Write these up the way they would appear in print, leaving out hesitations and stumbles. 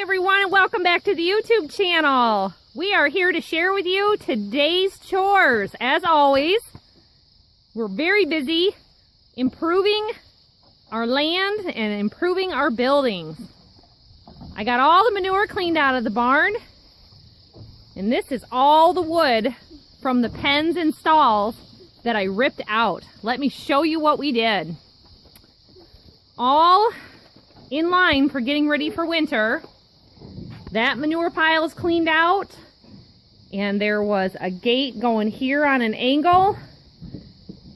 Everyone, and welcome back to the YouTube channel. We are here to share with you today's chores. As always, we're very busy improving our land and improving our buildings. I got all the manure cleaned out of the barn, and this is all the wood from the pens and stalls that I ripped out. Let me show you what we did. All in line for getting ready for winter. That manure pile is cleaned out, and there was a gate going here on an angle,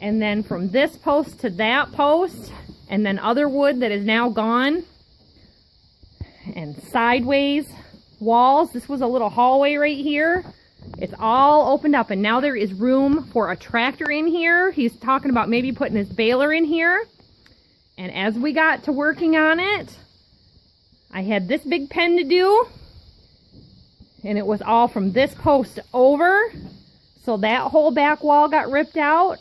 and then from this post to that post, and then other wood that is now gone, and sideways walls. This was a little hallway right here. It's all opened up, and now there is room for a tractor in here. He's talking about maybe putting his baler in here. And as we got to working on it, I had this big pen to do, and it was all from this post over. So that whole back wall got ripped out.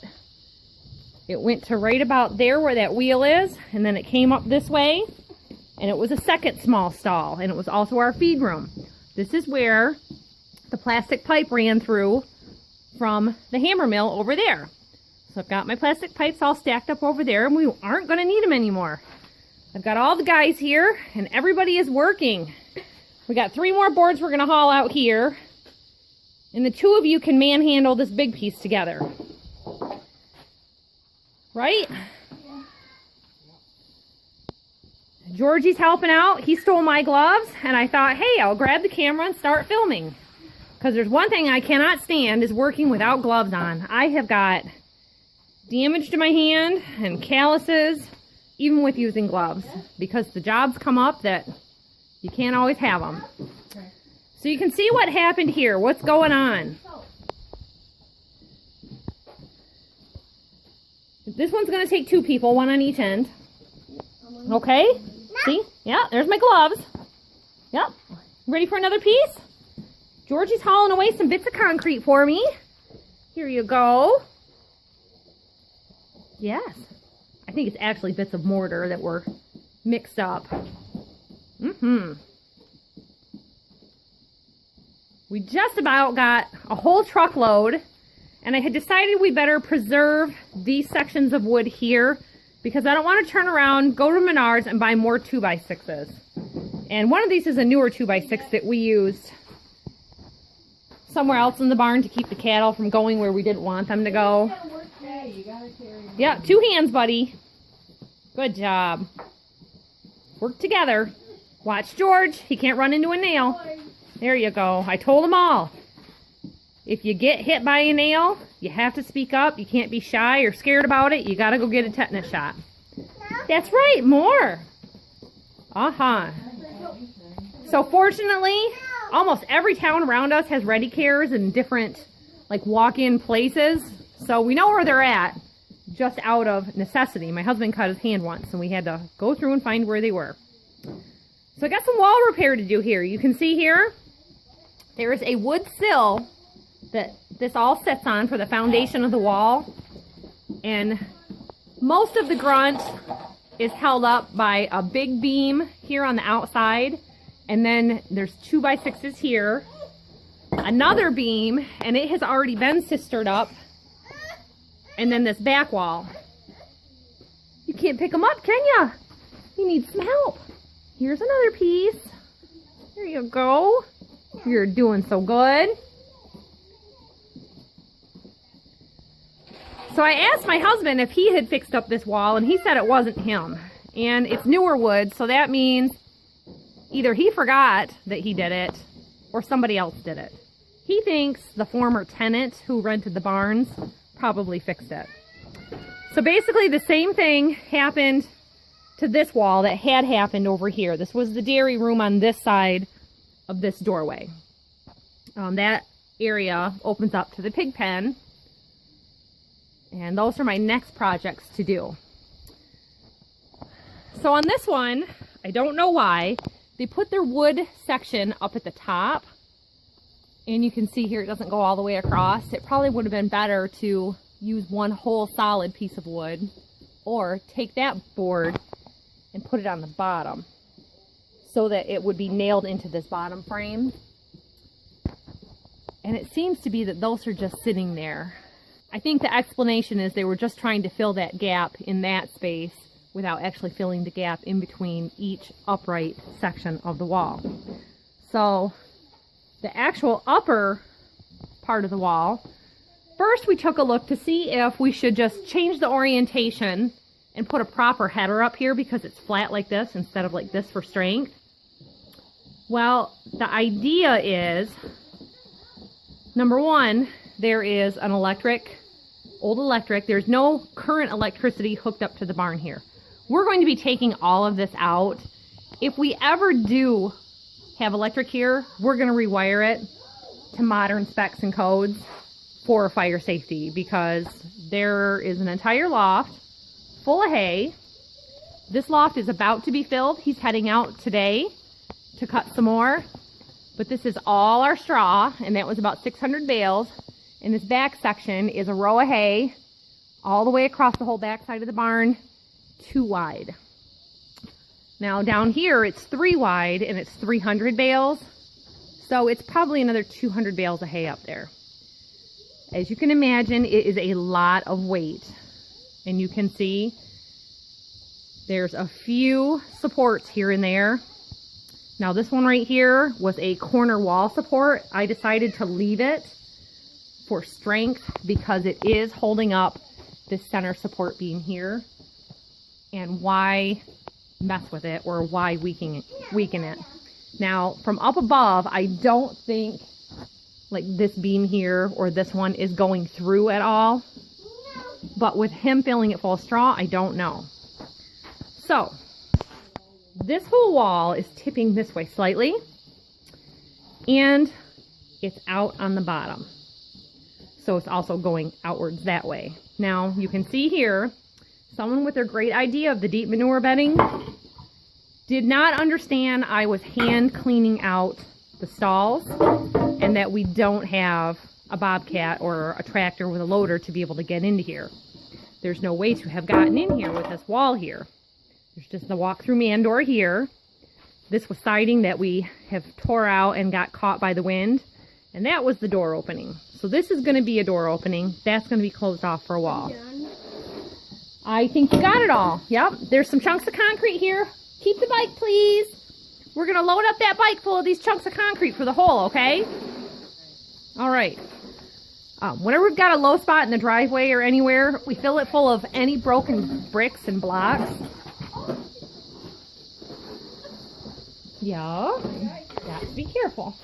It went to right about there where that wheel is, and then it came up this way, and it was a second small stall, and it was also our feed room. This is where the plastic pipe ran through from the hammer mill over there. So I've got my plastic pipes all stacked up over there, and we aren't going to need them anymore. I've got all the guys here, and everybody is working. We got 3 more boards we're going to haul out here, and the 2 of you can manhandle this big piece together. Right? Yeah. Georgie's helping out. He stole my gloves, and I thought, hey, I'll grab the camera and start filming. Because there's one thing I cannot stand is working without gloves on. I have got damage to my hand and calluses, even with using gloves, because the jobs come up that you can't always have them. So you can see what happened here. What's going on? This one's going to take 2 people, 1 on each end. Okay? See? Yeah, there's my gloves. Yep. Ready for another piece? Georgie's hauling away some bits of concrete for me. Here you go. Yes. I think it's actually bits of mortar that were mixed up. We just about got a whole truckload, and I had decided we better preserve these sections of wood here because I don't want to turn around, go to Menards, and buy more 2x6s. And one of these is a newer 2x6 that we used somewhere else in the barn to keep the cattle from going where we didn't want them to go. Yeah, 2 hands, buddy. Good job. Work together. Watch George. He can't run into a nail. There you go. I told them all. If you get hit by a nail, you have to speak up. You can't be shy or scared about it. You got to go get a tetanus shot. That's right. More. So fortunately, almost every town around us has ready cares and different like walk-in places. So we know where they're at just out of necessity. My husband cut his hand once, and we had to go through and find where they were. So I got some wall repair to do here. You can see here, there is a wood sill that this all sits on for the foundation of the wall. And most of the grunt is held up by a big beam here on the outside. And then there's 2x6s here. Another beam, and it has already been sistered up. And then this back wall. You can't pick them up, can ya? You need some help. Here's another piece. There you go. You're doing so good. So I asked my husband if he had fixed up this wall, and he said it wasn't him. And it's newer wood, so that means either he forgot that he did it, or somebody else did it. He thinks the former tenant who rented the barns probably fixed it. So basically the same thing happened to this wall that had happened over here. This was the dairy room on this side of this doorway. That area opens up to the pig pen. And those are my next projects to do. So on this one, I don't know why, they put their wood section up at the top. And you can see here it doesn't go all the way across. It probably would have been better to use one whole solid piece of wood, or take that board and put it on the bottom. so that it would be nailed into this bottom frame. And it seems to be that those are just sitting there. I think the explanation is they were just trying to fill that gap in that space without actually filling the gap in between each upright section of the wall. So the actual upper part of the wall, first we took a look to see if we should just change the orientation and put a proper header up here because it's flat like this instead of like this for strength. Well, the idea is, number one, there is an old electric. There's no current electricity hooked up to the barn here. We're going to be taking all of this out. If we ever do have electric here, we're going to rewire it to modern specs and codes for fire safety, because there is an entire loft full of hay. This loft is about to be filled. He's heading out today to cut some more, but this is all our straw, and that was about 600 bales. And this back section is a row of hay all the way across the whole back side of the barn, 2 wide. Now down here it's 3 wide and it's 300 bales, so it's probably another 200 bales of hay up there. As you can imagine, it is a lot of weight, and you can see there's a few supports here and there. Now this one right here was a corner wall support. I decided to leave it for strength because it is holding up this center support beam here. And why mess with it, or why weaken it? Now from up above, I don't think like this beam here or this one is going through at all. But with him filling it full of straw, I don't know. So this whole wall is tipping this way slightly, and it's out on the bottom. So it's also going outwards that way. Now you can see here, someone with their great idea of the deep manure bedding did not understand I was hand cleaning out the stalls and that we don't have a bobcat or a tractor with a loader to be able to get into here. There's no way to have gotten in here with this wall here. There's just the walk-through man door here. This was siding that we have tore out and got caught by the wind. And that was the door opening. So this is going to be a door opening. That's going to be closed off for a wall. I think you got it all. Yep. There's some chunks of concrete here. Keep the bike, please. We're going to load up that bike full of these chunks of concrete for the hole, okay? All right. Whenever we've got a low spot in the driveway or anywhere, we fill it full of any broken bricks and blocks. Yeah. Got to be careful.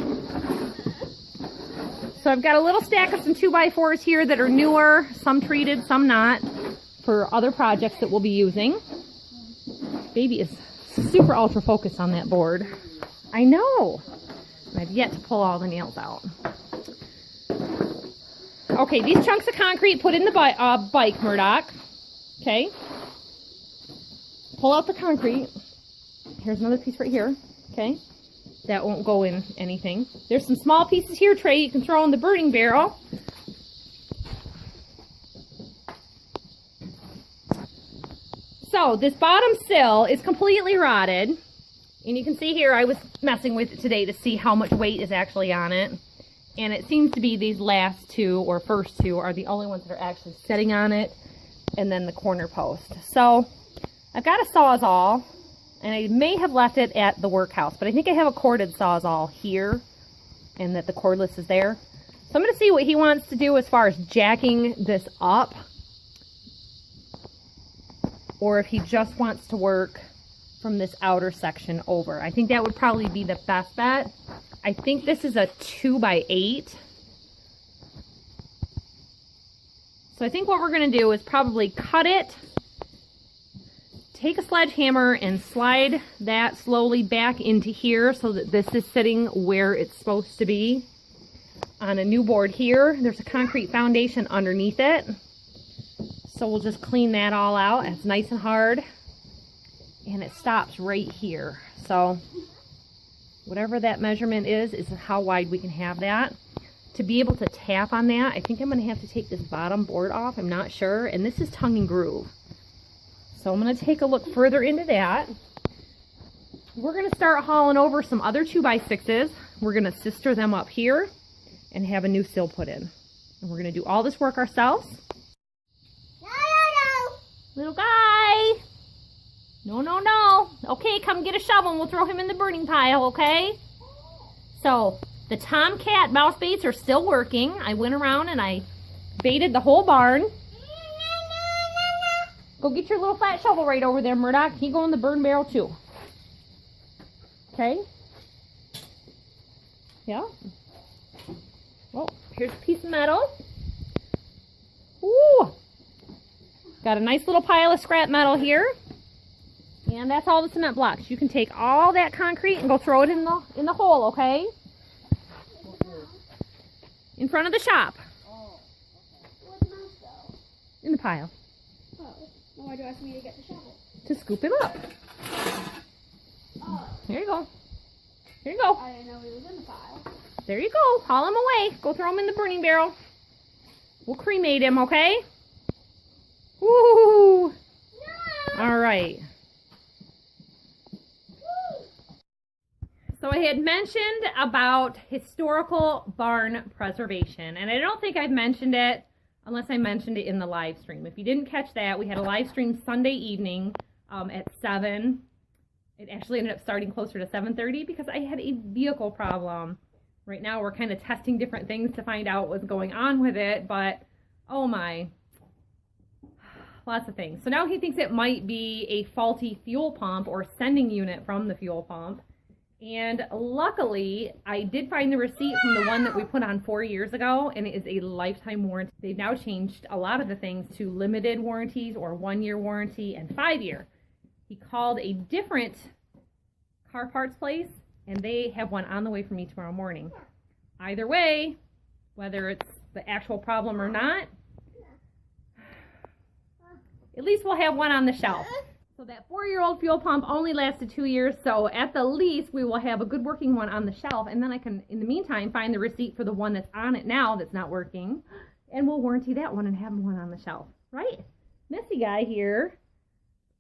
So I've got a little stack of some 2x4s here that are newer, some treated, some not, for other projects that we'll be using. Baby is super ultra focused on that board. I know. I've yet to pull all the nails out. Okay, these chunks of concrete put in the bike, Murdoch. Okay. Pull out the concrete. Here's another piece right here. Okay. That won't go in anything. There's some small pieces here, Trey, you can throw in the birding barrel. So this bottom sill is completely rotted. And you can see here, I was messing with it today to see how much weight is actually on it. And it seems to be these last two, or first two, are the only ones that are actually sitting on it. And then the corner post. So I've got a Sawzall. And I may have left it at the workhouse, but I think I have a corded Sawzall here, and that the cordless is there. So I'm going to see what he wants to do as far as jacking this up, or if he just wants to work from this outer section over. I think that would probably be the best bet. I think this is a 2x8. So I think what we're going to do is probably cut it, take a sledgehammer and slide that slowly back into here so that this is sitting where it's supposed to be on a new board here. There's a concrete foundation underneath it. So we'll just clean that all out. It's nice and hard. And it stops right here. So whatever that measurement is how wide we can have that. To be able to tap on that, I think I'm going to have to take this bottom board off. I'm not sure. And this is tongue and groove. So I'm going to take a look further into that. we're going to start hauling over some other 2x6s. We're going to sister them up here and have a new sill put in. And we're going to do all this work ourselves. No. Little guy. No. Okay, come get a shovel and we'll throw him in the burning pile, okay? So, the Tomcat mouse baits are still working. I went around and I baited the whole barn. Go get your little flat shovel right over there, Murdoch. He go in the burn barrel too. Okay? Yeah? Oh, here's a piece of metal. Ooh! Got a nice little pile of scrap metal here. And that's all the cement blocks. You can take all that concrete and go throw it in the hole, okay? In front of the shop. Oh, okay. Where'd the mouse go? In the pile. Oh, well, why do you ask me to get the shovel? To scoop him up. Oh. Here you go. Here you go. I didn't know he was in the pile. There you go. Haul him away. Go throw him in the burning barrel. We'll cremate him, okay? Woo! No. All right. So I had mentioned about historical barn preservation, and I don't think I've mentioned it unless I mentioned it in the live stream. If you didn't catch that, we had a live stream Sunday evening at 7. It actually ended up starting closer to 7:30 because I had a vehicle problem. Right now we're kind of testing different things to find out what's going on with it, but oh my, lots of things. So now he thinks it might be a faulty fuel pump or sending unit from the fuel pump. And luckily, I did find the receipt from the one that we put on 4 years ago, and it is a lifetime warranty. They've now changed a lot of the things to limited warranties or 1-year warranty and 5-year. He called a different car parts place, and they have one on the way for me tomorrow morning. Either way, whether it's the actual problem or not, at least we'll have one on the shelf. So that 4-year-old fuel pump only lasted 2 years, so at the least we will have a good working one on the shelf, and then I can, in the meantime, find the receipt for the one that's on it now that's not working, and we'll warranty that one and have one on the shelf, right? Messy guy here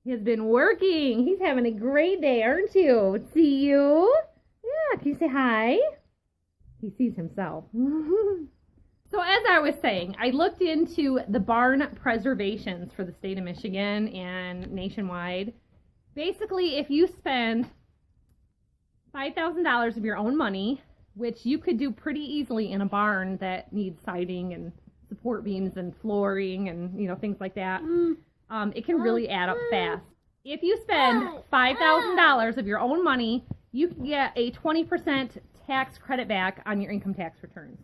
has been working. He's having a great day, aren't you? See you? Yeah, can you say hi? He sees himself. So as I was saying, I looked into the barn preservations for the state of Michigan and nationwide. Basically, if you spend $5,000 of your own money, which you could do pretty easily in a barn that needs siding and support beams and flooring and, you know, things like that, it can really add up fast. If you spend $5,000 of your own money, you can get a 20% tax credit back on your income tax returns.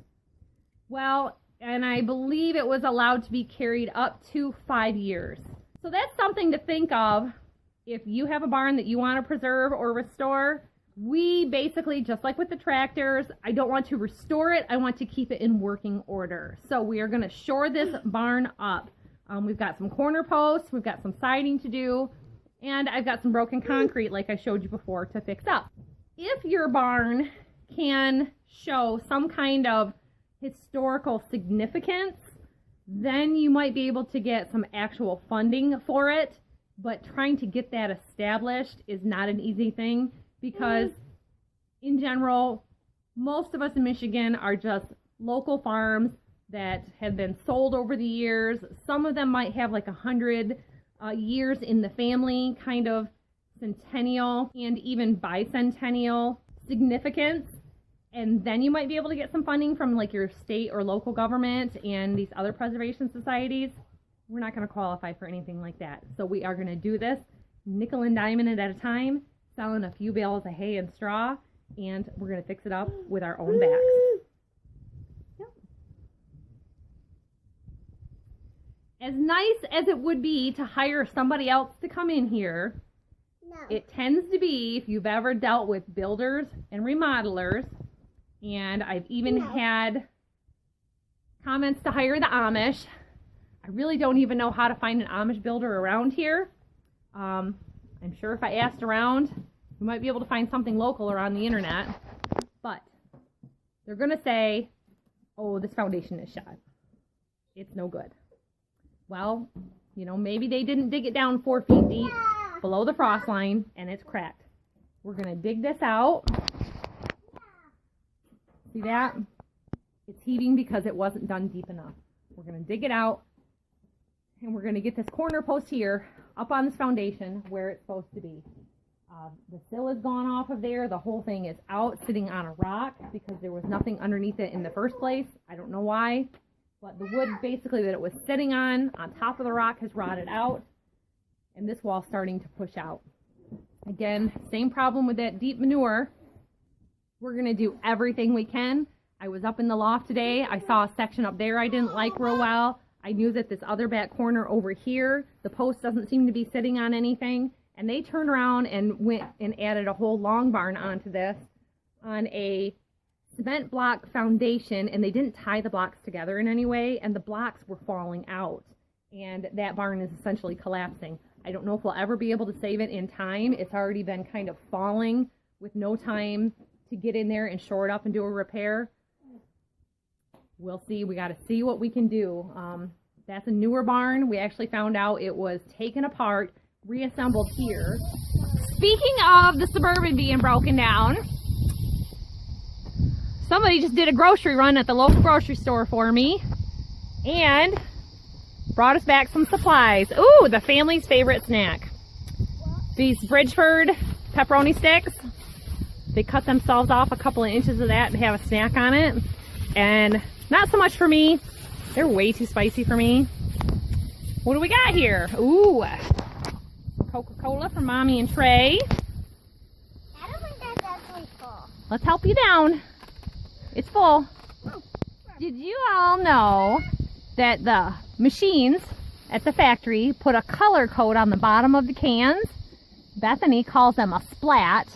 Well, and I believe it was allowed to be carried up to 5 years. So that's something to think of if you have a barn that you want to preserve or restore. We basically, just like with the tractors, I don't want to restore it. I want to keep it in working order. So we are going to shore this barn up. We've got some corner posts, we've got some siding to do, and I've got some broken concrete like I showed you before to fix up. If your barn can show some kind of historical significance, then you might be able to get some actual funding for it, but trying to get that established is not an easy thing because in general, most of us in Michigan are just local farms that have been sold over the years. Some of them might have like 100 years in the family, kind of centennial and even bicentennial significance. And then you might be able to get some funding from like your state or local government and these other preservation societies. We're not going to qualify for anything like that. So we are going to do this nickel and diamond it at a time, selling a few bales of hay and straw, and we're going to fix it up with our own backs. Yep. As nice as it would be to hire somebody else to come in here, it tends to be, if you've ever dealt with builders and remodelers, and I've even had comments to hire the Amish. I really don't even know how to find an Amish builder around here. I'm sure if I asked around, we might be able to find something local or on the internet. But they're going to say, oh, this foundation is shot. It's no good. Well, you know, maybe they didn't dig it down 4 feet deep below the frost line and it's cracked. We're going to dig this out. See that? It's heaving because it wasn't done deep enough. We're going to dig it out, and we're going to get this corner post here up on this foundation where it's supposed to be. The sill is gone off of there. The whole thing is out, sitting on a rock because there was nothing underneath it in the first place. I don't know why, but the wood basically that it was sitting on top of the rock has rotted out, and this wall's starting to push out. Again, same problem with that deep manure. We're going to do everything we can. I was up in the loft today. I saw a section up there I didn't like real well. I knew that this other back corner over here, the post doesn't seem to be sitting on anything. And they turned around and went and added a whole long barn onto this on a cement block foundation, and they didn't tie the blocks together in any way, and the blocks were falling out. And that barn is essentially collapsing. I don't know if we'll ever be able to save it in time. It's already been kind of falling with no time to get in there and shore it up and do a repair. We'll see. We got to see what we can do. That's a newer barn. We actually found out it was taken apart, reassembled here. Speaking of the Suburban being broken down, somebody just did a grocery run at the local grocery store for me and brought us back some supplies. Ooh, the family's favorite snack. These Bridgeford pepperoni sticks. They cut themselves off a couple of inches of that and have a snack on it. And not so much for me. They're way too spicy for me. What do we got here? Ooh, Coca-Cola for Mommy and Trey. I don't think that's actually full. Let's help you down. It's full. Did you all know that the machines at the factory put a color code on the bottom of the cans? Bethany calls them a splat.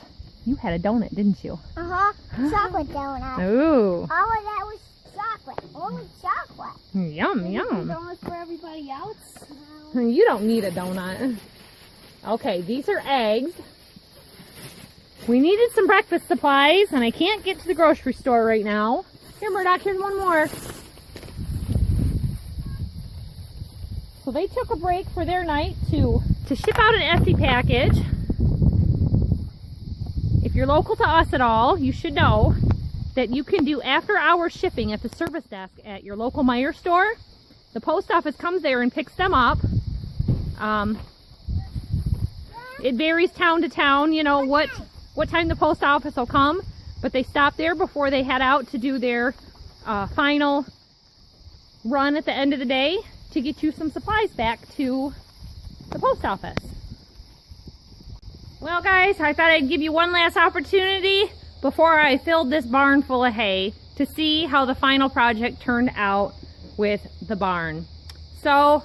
You had a donut, didn't you? Uh-huh. Chocolate donut. Ooh. All of that was chocolate. Only chocolate. Yum, yum. Donuts for everybody else. You don't need a donut. Okay, these are eggs. We needed some breakfast supplies, and I can't get to the grocery store right now. Here, Murdoch, here's one more. So they took a break for their night to ship out an Etsy package. If you're local to us at all, you should know that you can do after-hour shipping at the service desk at your local Meijer store. The post office comes there and picks them up. It varies town to town, you know, what time the post office will come, but they stop there before they head out to do their final run at the end of the day to get you some supplies back to the post office. Well, guys, I thought I'd give you one last opportunity before I filled this barn full of hay to see how the final project turned out with the barn. So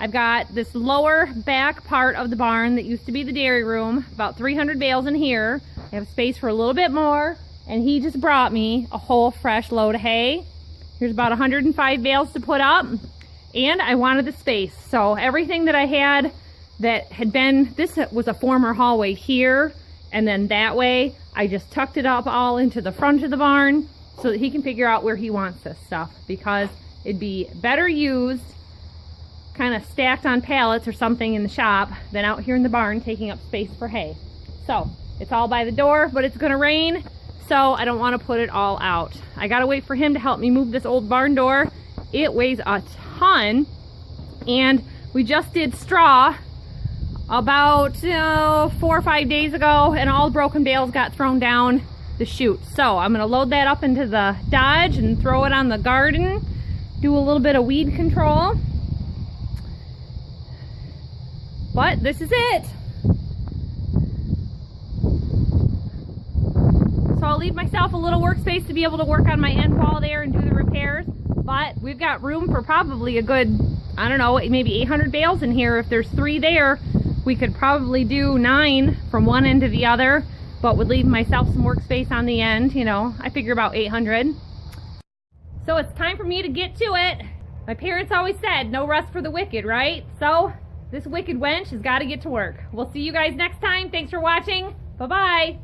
I've got this lower back part of the barn that used to be the dairy room, about 300 bales in here. I have space for a little bit more, and he just brought me a whole fresh load of hay. Here's about 105 bales to put up, and I wanted the space. So everything that I had that had been, this was a former hallway here, and then that way, I just tucked it up all into the front of the barn so that he can figure out where he wants this stuff, because it'd be better used kind of stacked on pallets or something in the shop than out here in the barn taking up space for hay. So it's all by the door, but it's gonna rain, so I don't want to put it all out. I gotta wait for him to help me move this old barn door. It weighs a ton, and we just did straw about 4 or 5 days ago, and all the broken bales got thrown down the chute. So I'm gonna load that up into the Dodge and throw it on the garden, do a little bit of weed control. But this is it. So I'll leave myself a little workspace to be able to work on my end wall there and do the repairs. But we've got room for probably a good, I don't know, maybe 800 bales in here. If there's 3 there, we could probably do 9 from one end to the other, but would leave myself some workspace on the end. You know, I figure about 800. So it's time for me to get to it. My parents always said, no rest for the wicked, right? So this wicked wench has got to get to work. We'll see you guys next time. Thanks for watching. Bye-bye.